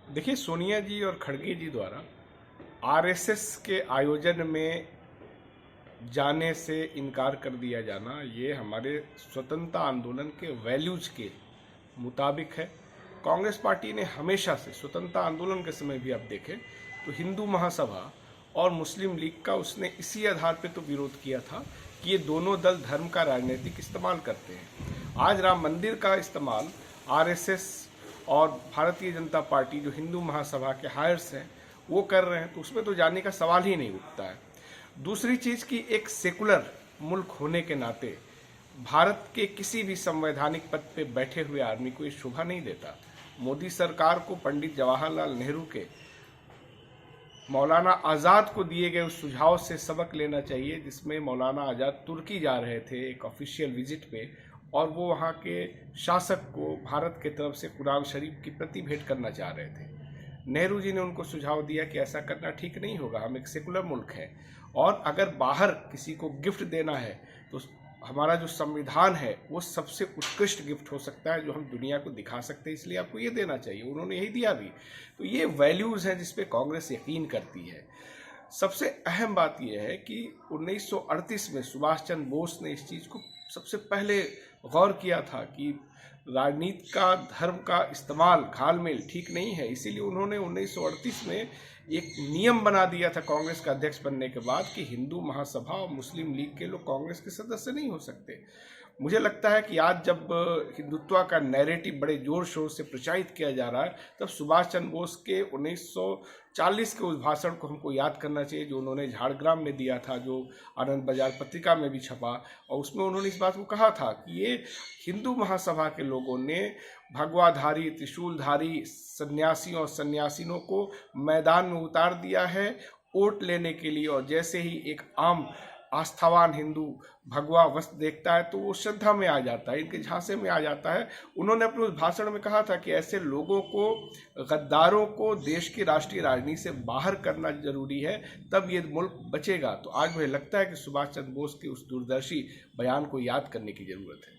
देखिए, सोनिया जी और खड़गे जी द्वारा आरएसएस के आयोजन में जाने से इनकार कर दिया जाना, ये हमारे स्वतंत्रता आंदोलन के वैल्यूज के मुताबिक है। कांग्रेस पार्टी ने हमेशा से स्वतंत्रता आंदोलन के समय भी आप देखें तो हिंदू महासभा और मुस्लिम लीग का उसने इसी आधार पे तो विरोध किया था कि ये दोनों दल धर्म का राजनीतिक इस्तेमाल करते हैं। आज राम मंदिर का इस्तेमाल आरएसएस और भारतीय जनता पार्टी, जो हिंदू महासभा के हायर्स हैं, वो कर रहे हैं, तो उसमें तो जाने का सवाल ही नहीं उठता है। दूसरी चीज कि एक सेकुलर मुल्क होने के नाते भारत के किसी भी संवैधानिक पद पे बैठे हुए आदमी को ये शोभा नहीं देता। मोदी सरकार को पंडित जवाहरलाल नेहरू के मौलाना आज़ाद को दिए गए उस सुझाव से सबक लेना चाहिए, जिसमें मौलाना आज़ाद तुर्की जा रहे थे एक ऑफिशियल विजिट पे, और वो वहाँ के शासक को भारत की तरफ से कुरान शरीफ की प्रति भेंट करना चाह रहे थे। नेहरू जी ने उनको सुझाव दिया कि ऐसा करना ठीक नहीं होगा, हम एक सेकुलर मुल्क है, और अगर बाहर किसी को गिफ्ट देना है तो हमारा जो संविधान है वो सबसे उत्कृष्ट गिफ्ट हो सकता है जो हम दुनिया को दिखा सकते हैं, इसलिए आपको ये देना चाहिए। उन्होंने यही दिया भी। तो ये वैल्यूज़ हैं जिस पे कांग्रेस यकीन करती है। सबसे अहम बात यह है कि 1938 में सुभाष चंद्र बोस ने इस चीज़ को सबसे पहले गौर किया था कि राजनीति का धर्म का इस्तेमाल घालमेल ठीक नहीं है, इसीलिए उन्होंने 1938 में एक नियम बना दिया था कांग्रेस का अध्यक्ष बनने के बाद कि हिंदू महासभा और मुस्लिम लीग के लोग कांग्रेस के सदस्य नहीं हो सकते। मुझे लगता है कि आज जब हिंदुत्व का नैरेटिव बड़े जोर शोर से प्रचारित किया जा रहा है, तब सुभाष चंद्र बोस के 1940 के उस भाषण को हमको याद करना चाहिए जो उन्होंने झाड़ग्राम में दिया था, जो आनंद बाजार पत्रिका में भी छपा, और उसमें उन्होंने इस बात को कहा था कि ये हिंदू महासभा के लोगों ने भगवाधारी, त्रिशूलधारी सन्यासियों और सन्यासिनों को मैदान में उतार दिया है वोट लेने के लिए, और जैसे ही एक आम आस्थावान हिंदू भगवा वस्त्र देखता है तो वो श्रद्धा में आ जाता है, इनके झांसे में आ जाता है। उन्होंने अपने उस भाषण में कहा था कि ऐसे लोगों को, गद्दारों को देश की राष्ट्रीय राजनीति से बाहर करना जरूरी है, तब ये मुल्क बचेगा। तो आज मुझे लगता है कि सुभाष चंद्र बोस के उस दूरदर्शी बयान को याद करने की जरूरत है।